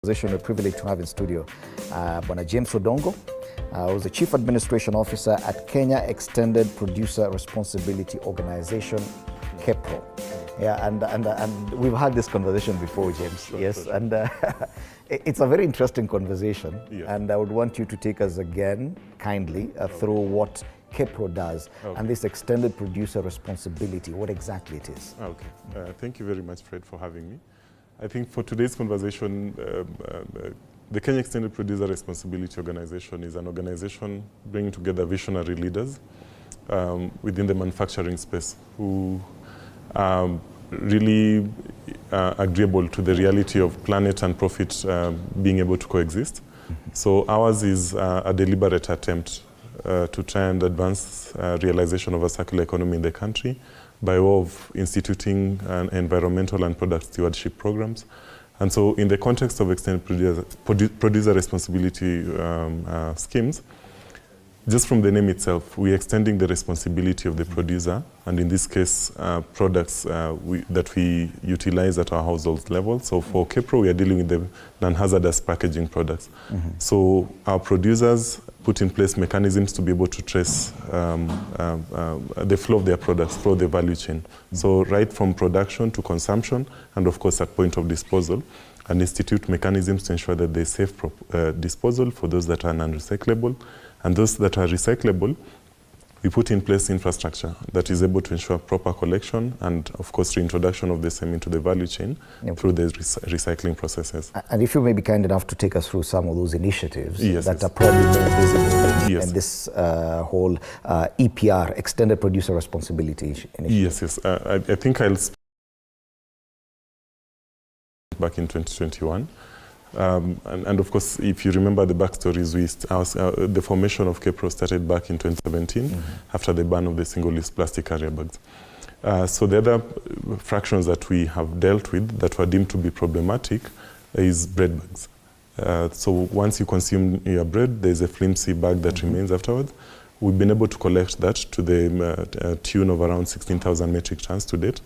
We're privileged to have in studio Bwana James Odongo, who's the Chief Administration Officer at Kenya Extended Producer Responsibility Organization, KEPRO. Yeah, and we've had this conversation before, James. Sure, yes, sure. And it's a very interesting conversation. Yes. And I would want you to take us again, kindly, through what KEPRO does and this extended producer responsibility, what exactly it is. Okay, thank you very much, Fred, for having me. I think for today's conversation, the Kenya Extended Producer Responsibility Organization is an organization bringing together visionary leaders within the manufacturing space who are really agreeable to the reality of planet and profit being able to coexist. So ours is a deliberate attempt to try and advance realization of a circular economy in the country by way of instituting environmental and product stewardship programs. And so in the context of extended producer responsibility schemes, just from the name itself, we're extending the responsibility of the producer, and in this case, products that we utilize at our household level. So for KEPRO, we are dealing with the non-hazardous packaging products. So our producers put in place mechanisms to be able to trace the flow of their products through the value chain. So right from production to consumption, and of course at point of disposal, and institute mechanisms to ensure that there's safe disposal for those that are non-recyclable. And those that are recyclable, we put in place infrastructure that is able to ensure proper collection and, of course, reintroduction of the same into the value chain through the recycling processes. And if you may be kind enough to take us through some of those initiatives that are yes. probably more visible Yes. in this whole EPR, Extended Producer Responsibility Initiative. Yes. I think I'll speak back in 2021. And of course, if you remember the backstories, the formation of KEPRO started back in 2017 after the ban of the single-use plastic carrier bags. So the other fractions that we have dealt with that were deemed to be problematic is bread bags. So once you consume your bread, there's a flimsy bag that remains afterwards. We've been able to collect that to the tune of around 16,000 metric tons to date.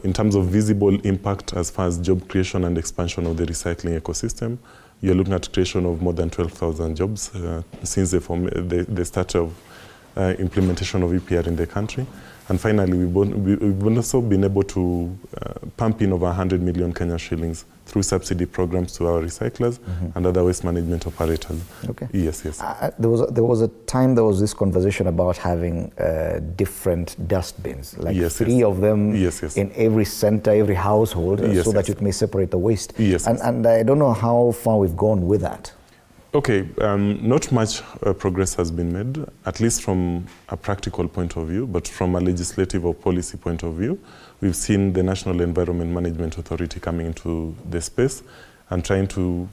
In terms of visible impact as far as job creation and expansion of the recycling ecosystem, you're looking at creation of more than 12,000 jobs since the start of implementation of EPR in the country. And finally, we've also been able to pump in over 100 million Kenyan shillings through subsidy programs to our recyclers and other waste management operators. Okay. Yes. There was a time there was this conversation about having different dustbins, like three of them in every center, every household, so that you may separate the waste. And I don't know how far we've gone with that. Okay, not much progress has been made, at least from a practical point of view, but from a legislative or policy point of view, we've seen the National Environment Management Authority coming into the space and trying to,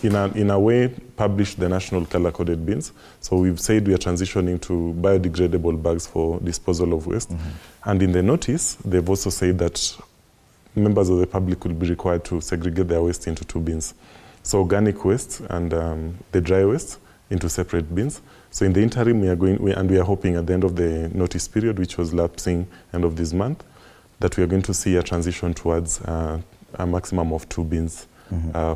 in a way, publish the national color-coded bins. So we've said we are transitioning to biodegradable bags for disposal of waste. And in the notice, they've also said that members of the public will be required to segregate their waste into two bins. So organic waste and the dry waste into separate bins. So in the interim, we are hoping at the end of the notice period, which was lapsing end of this month, that we are going to see a transition towards a maximum of two bins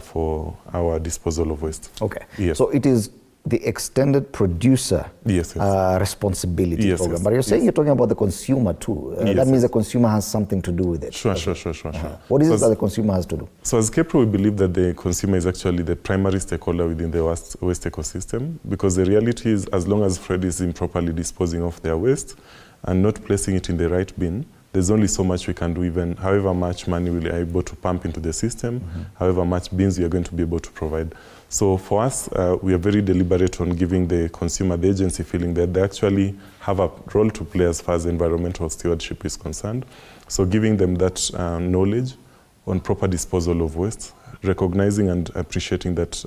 for our disposal of waste. Okay. Yes. So it is the extended producer responsibility program. But you're saying you're talking about the consumer too. That means the consumer has something to do with it. Sure. What is it that the consumer has to do? So as KEPRO, we believe that the consumer is actually the primary stakeholder within the waste ecosystem, because the reality is, as long as Fred is improperly disposing of their waste and not placing it in the right bin, there's only so much we can do, even however much money we are able to pump into the system, however much bins we are going to be able to provide. So for us, we are very deliberate on giving the consumer the agency feeling that they actually have a role to play as far as environmental stewardship is concerned. So giving them that knowledge on proper disposal of waste, recognizing and appreciating that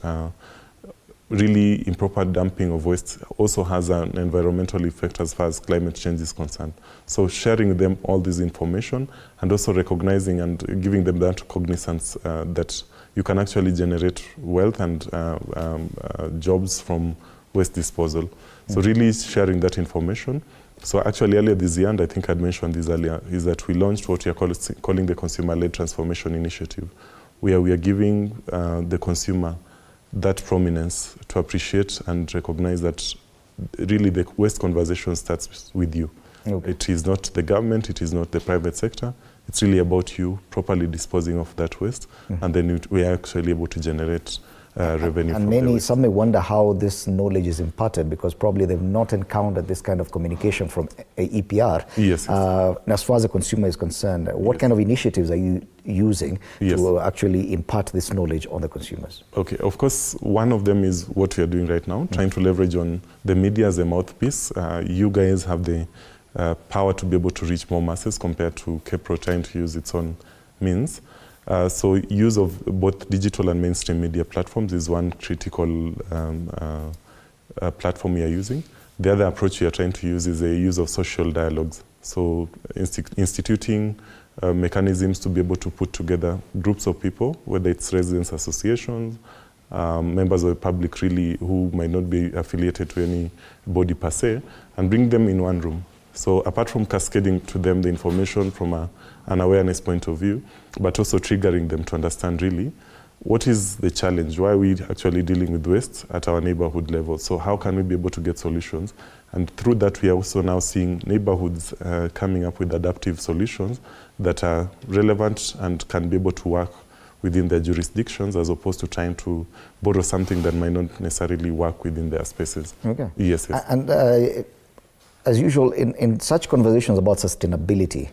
really improper dumping of waste also has an environmental effect as far as climate change is concerned. So sharing them all this information and also recognizing and giving them that cognizance that you can actually generate wealth and jobs from waste disposal. So really sharing that information So actually earlier this year, and I think I'd mentioned this earlier, is that we launched what we are calling the Consumer-Led Transformation Initiative, where we are giving the consumer that prominence to appreciate and recognize that really the waste conversation starts with you. Okay. It is not the government, it is not the private sector. It's really about you properly disposing of that waste, and then we are actually able to generate revenue. And some may wonder how this knowledge is imparted, because probably they've not encountered this kind of communication from EPR. Yes. As far as the consumer is concerned, what kind of initiatives are you using to actually impart this knowledge on the consumers? Okay, of course, one of them is what we are doing right now, trying to leverage on the media as a mouthpiece. You guys have the power to be able to reach more masses compared to KEPRO trying to use its own means. So use of both digital and mainstream media platforms is one critical platform we are using. The other approach we are trying to use is the use of social dialogues. So instituting mechanisms to be able to put together groups of people, whether it's residents associations, members of the public really who might not be affiliated to any body per se, and bring them in one room. So apart from cascading to them the information from an awareness point of view, but also triggering them to understand really what is the challenge, why are we actually dealing with waste at our neighborhood level, so how can we be able to get solutions. And through that we are also now seeing neighborhoods coming up with adaptive solutions that are relevant and can be able to work within their jurisdictions, as opposed to trying to borrow something that might not necessarily work within their spaces. Okay. Yes. And as usual, in such conversations about sustainability,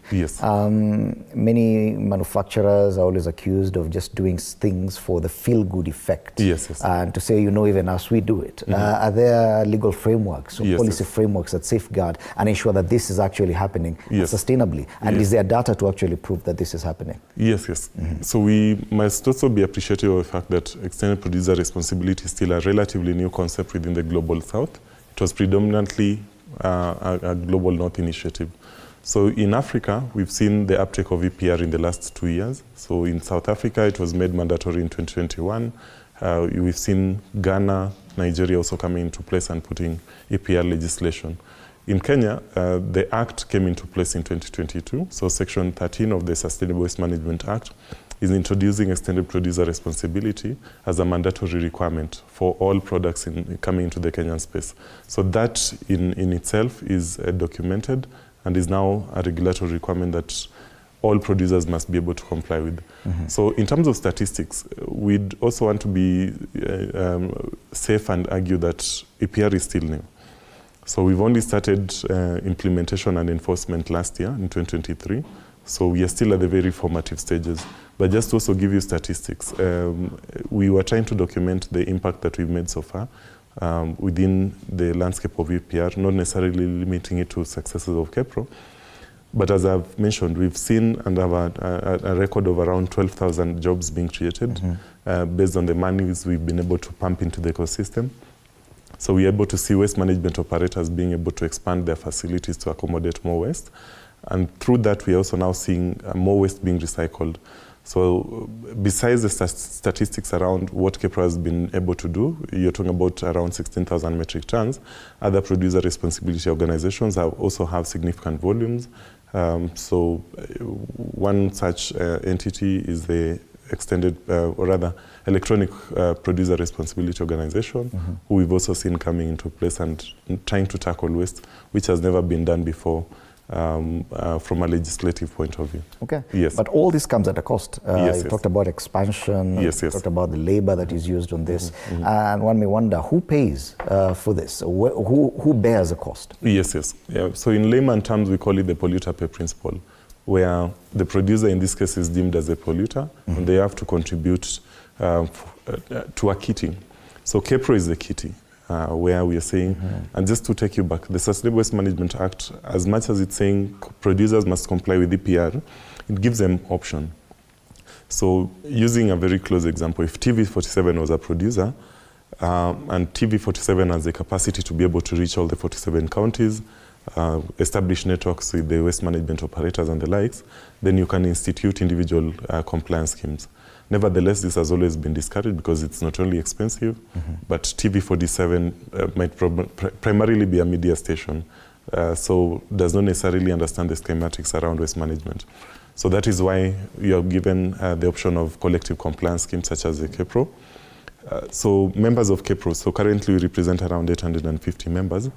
many manufacturers are always accused of just doing things for the feel-good effect. And to say, even as we do it. Are there legal frameworks or policy frameworks that safeguard and ensure that this is actually happening sustainably? And is there data to actually prove that this is happening? Yes. So we must also be appreciative of the fact that extended producer responsibility is still a relatively new concept within the Global South. It was predominantly a Global North initiative. So in Africa, we've seen the uptake of EPR in the last 2 years. So in South Africa, it was made mandatory in 2021. We've seen Ghana, Nigeria also coming into place and putting EPR legislation. In Kenya, the Act came into place in 2022. So Section 13 of the Sustainable Waste Management Act is introducing extended producer responsibility as a mandatory requirement for all products coming into the Kenyan space. So that in itself is documented and is now a regulatory requirement that all producers must be able to comply with. So in terms of statistics, we'd also want to be safe and argue that EPR is still new. So we've only started implementation and enforcement last year in 2023. So we are still at the very formative stages. But just to also give you statistics, we were trying to document the impact that we've made so far within the landscape of EPR, not necessarily limiting it to successes of KEPRO. But as I've mentioned, we've seen and have a record of around 12,000 jobs being created based on the monies we've been able to pump into the ecosystem. So we're able to see waste management operators being able to expand their facilities to accommodate more waste. And through that, we're also now seeing more waste being recycled. So besides the statistics around what KEPRO has been able to do, you're talking about around 16,000 metric tons. Other producer responsibility organizations also have significant volumes. So one such entity is the electronic producer responsibility organization, who we've also seen coming into place and trying to tackle waste, which has never been done before. From a legislative point of view. Okay. Yes. But all this comes at a cost. You talked about expansion, you talked about the labor that is used on this, and one may wonder, who pays for this? Who bears the cost? Yes. Yeah. So in layman terms, we call it the polluter pay principle, where the producer in this case is deemed as a polluter, and they have to contribute to a kitting. So KEPRO is the kitty. Where we are saying, and just to take you back, the Sustainable Waste Management Act, as much as it's saying producers must comply with EPR, it gives them option. So using a very close example, if TV47 was a producer, and TV47 has the capacity to be able to reach all the 47 counties, establish networks with the waste management operators and the likes, then you can institute individual compliance schemes. Nevertheless, this has always been discouraged because it's not only expensive, but TV47 might primarily be a media station, so does not necessarily understand the schematics around waste management. So that is why you are given the option of collective compliance schemes such as the KEPRO. So members of KEPRO, so currently we represent around 850 members.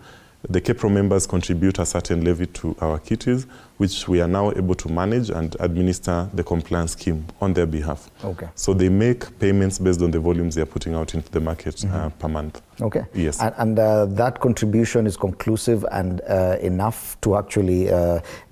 The KEPRO members contribute a certain levy to our kitties, which we are now able to manage and administer the compliance scheme on their behalf. Okay. So they make payments based on the volumes they are putting out into the market per month. Okay. Yes. And that contribution is conclusive and enough to actually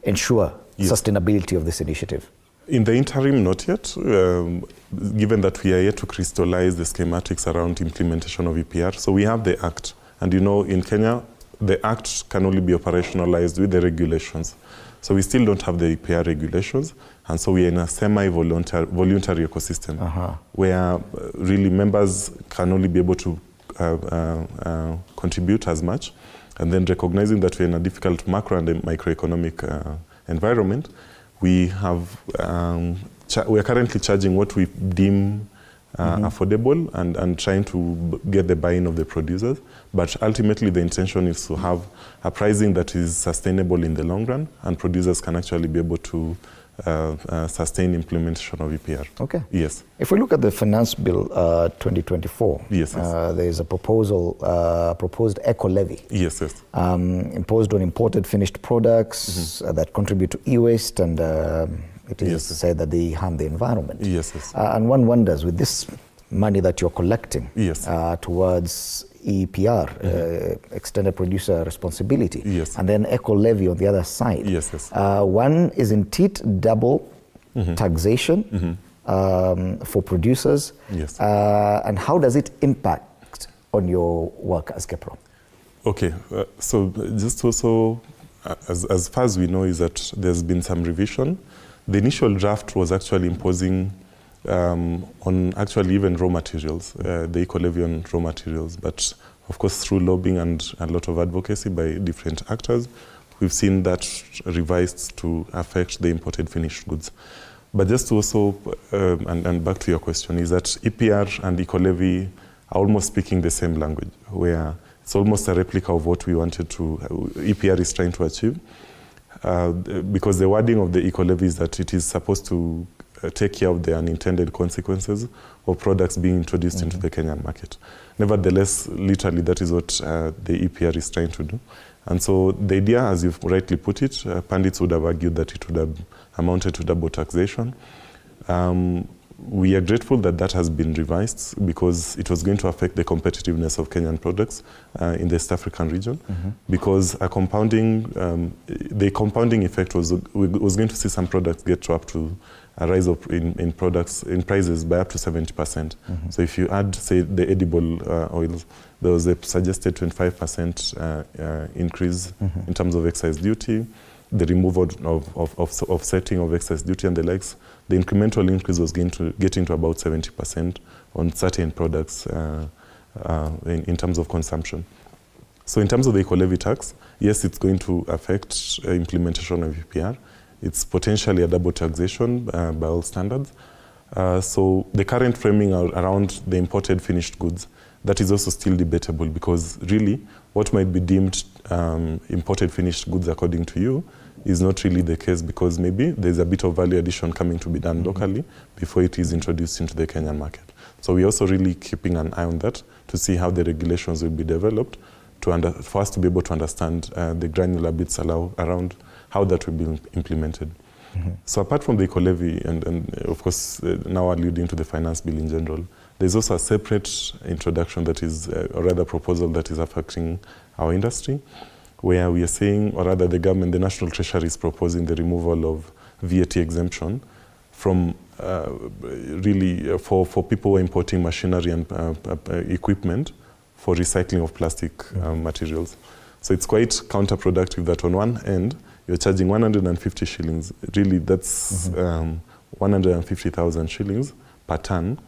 ensure sustainability of this initiative? In the interim, not yet, given that we are yet to crystallize the schematics around implementation of EPR. So we have the Act, and you know, in Kenya, the Act can only be operationalized with the regulations. So we still don't have the EPR regulations, and so we are in a voluntary ecosystem where really members can only be able to contribute as much, and then recognizing that we're in a difficult macro and microeconomic environment, we have we are currently charging what we deem affordable and trying to get the buy-in of the producers. But ultimately, the intention is to have a pricing that is sustainable in the long run, and producers can actually be able to sustain implementation of EPR. Okay. Yes. If we look at the Finance Bill 2024, yes, there is a proposed eco-levy. Yes, yes. Imposed on imported finished products that contribute to e-waste, and it is said that they harm the environment. Yes, yes. And one wonders, with this money that you're collecting towards EPR, extended producer responsibility, and then eco-levy on the other side. Yes, yes. One, isn't it double taxation for producers? Yes. And how does it impact on your work as KEPRO? Okay, so just also, as far as we know, is that there's been some revision. The initial draft was actually imposing on actually even raw materials, the eco-levy on raw materials. But of course, through lobbying and a lot of advocacy by different actors, we've seen that revised to affect the imported finished goods. But just to also, and back to your question, is that EPR and eco-levy are almost speaking the same language, where it's almost a replica of what we wanted to, EPR is trying to achieve. Because the wording of the eco-levy is that it is supposed to take care of the unintended consequences of products being introduced into the Kenyan market. Nevertheless, literally, that is what the EPR is trying to do. And so the idea, as you've rightly put it, pundits would have argued that it would have amounted to double taxation. We are grateful that that has been revised because it was going to affect the competitiveness of Kenyan products in the East African region, because the compounding effect was going to see some products get to up to a rise of in prices by up to 70%. So if you add, say, the edible oils, there was a suggested 25% increase in terms of excise duty, the removal of setting of excise duty and the likes. The incremental increase was getting to about 70% on certain products in terms of consumption. So in terms of the eco-levy tax, yes, it's going to affect implementation of EPR. It's potentially a double taxation by all standards. So the current framing around the imported finished goods, that is also still debatable, because really what might be deemed imported finished goods according to you is not really the case, because maybe there's a bit of value addition coming to be done locally before it is introduced into the Kenyan market. So we're also really keeping an eye on that to see how the regulations will be developed for us to be able to understand the granular bits around how that will be implemented. So apart from the eco-levy and of course now alluding to the finance bill in general, there's also a separate introduction that is, or rather proposal that is affecting our industry, where we are saying, or rather the government, the National Treasury is proposing the removal of VAT exemption from really for people who are importing machinery and equipment for recycling of plastic materials. So it's quite counterproductive that on one end, you're charging 150 shillings. Really, that's 150,000 shillings per ton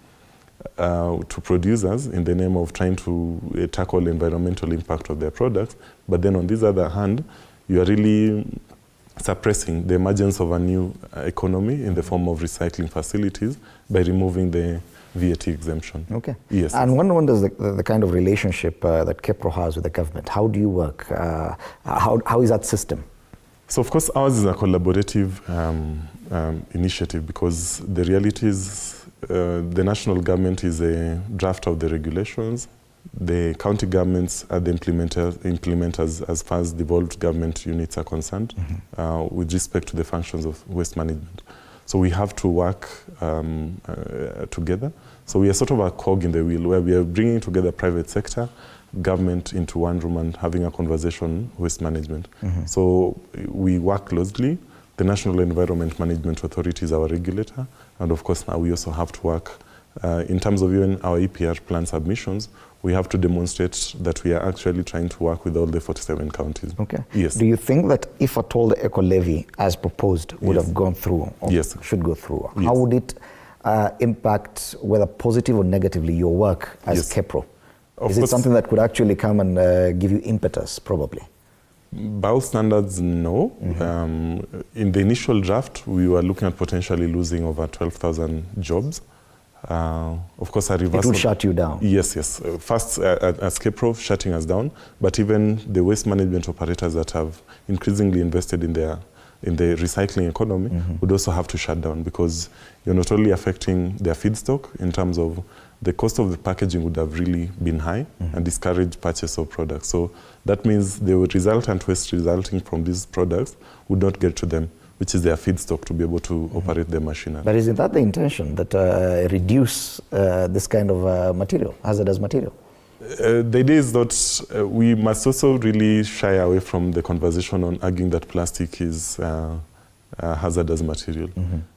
to producers in the name of trying to tackle the environmental impact of their products. But then on this other hand, you are really suppressing the emergence of a new economy in the form of recycling facilities by removing the VAT exemption. Okay. Yes. And one wonders the kind of relationship that KEPRO has with the government. How do you work? How is that system? So of course ours is a collaborative initiative, because the reality is the national government is a drafter of the regulations. The county governments are the implementers as far as devolved government units are concerned, with respect to the functions of waste management. So we have to work together. So we are sort of a cog in the wheel, where we are bringing together private sector, government into one room and having a conversation on waste management. So we work closely. The National Environment Management Authority is our regulator. And of course now we also have to work in terms of even our EPR plan submissions. We have to demonstrate that we are actually trying to work with all the 47 counties. Okay. Yes. Do you think that if at all the eco levy as proposed would Yes. have gone through, or Yes. should go through, Yes. how would it impact, whether positive or negatively, your work as Yes. KEPRO? Of Is it course. something that could actually come and give you impetus, probably? By all standards, no. In the initial draft, we were looking at potentially losing over 12,000 jobs. Of course, a It reversal. will shut you down. Yes, yes. First, as KEPRO, shutting us down, but even the waste management operators that have increasingly invested in the recycling economy would also have to shut down, because you're not only affecting their feedstock in terms of the cost of the packaging would have really been high and discouraged purchase of products. So that means the resultant waste resulting from these products would not get to them, which is their feedstock to be able to operate their machinery. But isn't that the intention, that reduce this kind of material, hazardous material? The idea is that we must also really shy away from the conversation on arguing that plastic is hazardous material.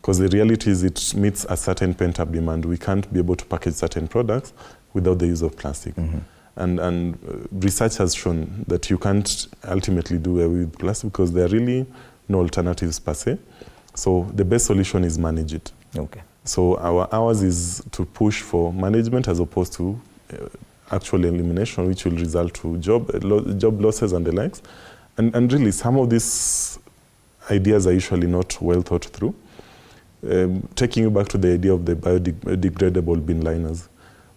Because the reality is it meets a certain pent-up demand. We can't be able to package certain products without the use of plastic. And research has shown that you can't ultimately do away with plastic, because there are really no alternatives per se. So the best solution is manage it. Okay. So ours is to push for management as opposed to actual elimination, which will result to job losses and the likes. And really, some of these ideas are usually not well thought through. Taking you back to the idea of the biodegradable bin liners,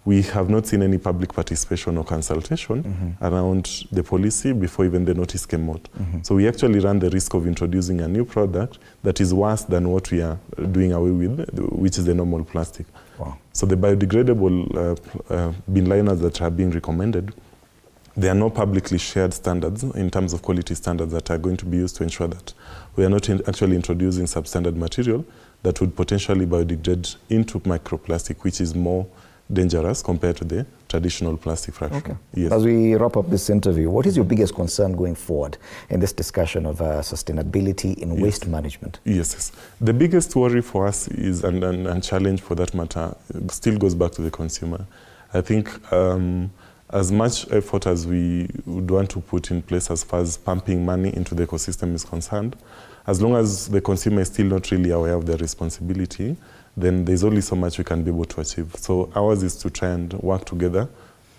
we have not seen any public participation or consultation around the policy before even the notice came out. So we actually run the risk of introducing a new product that is worse than what we are doing away with, which is the normal plastic. Wow. So the biodegradable bin liners that are being recommended, there are no publicly shared standards in terms of quality standards that are going to be used to ensure that we are not actually introducing substandard material that would potentially biodegrade into microplastic, which is more dangerous compared to the traditional plastic fraction. Okay. Yes. As we wrap up this interview, what is your biggest concern going forward in this discussion of sustainability in waste management? Yes, yes. The biggest worry for us is, and challenge for that matter, still goes back to the consumer. I think as much effort as we would want to put in place as far as pumping money into the ecosystem is concerned, as long as the consumer is still not really aware of their responsibility, then there's only so much we can be able to achieve. So ours is to try and work together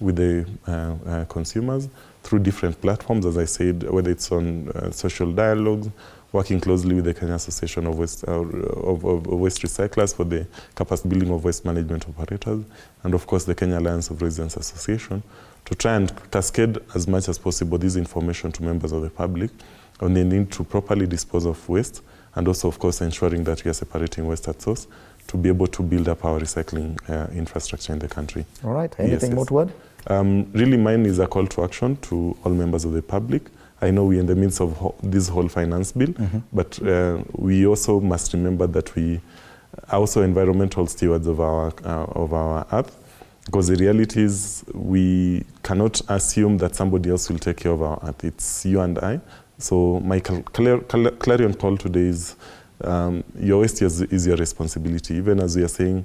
with the consumers through different platforms, as I said, whether it's on social dialogues, working closely with the Kenya Association of Waste Recyclers for the capacity building of waste management operators, and of course the Kenya Alliance of Residents Association, to try and cascade as much as possible this information to members of the public on the need to properly dispose of waste, and also of course ensuring that we are separating waste at source to be able to build up our recycling infrastructure in the country. All right, anything more to add? Really mine is a call to action to all members of the public. I know we're in the midst of this whole finance bill, but we also must remember that we are also environmental stewards of our earth, because the reality is we cannot assume that somebody else will take care of our earth. It's you and I. So my clarion call today is your waste is your responsibility. Even as we are saying,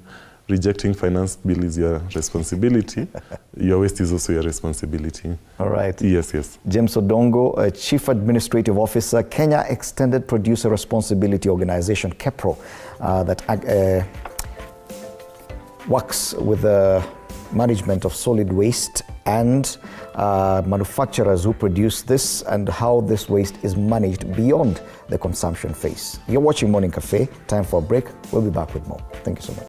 rejecting finance bill is your responsibility, your waste is also your responsibility. All right. Yes, yes. James Odongo, Chief Administrative Officer, Kenya Extended Producer Responsibility Organization, KEPRO, that works with the management of solid waste and manufacturers who produce this, and how this waste is managed beyond the consumption phase. You're watching Morning Cafe. Time for a break. We'll be back with more. Thank you so much.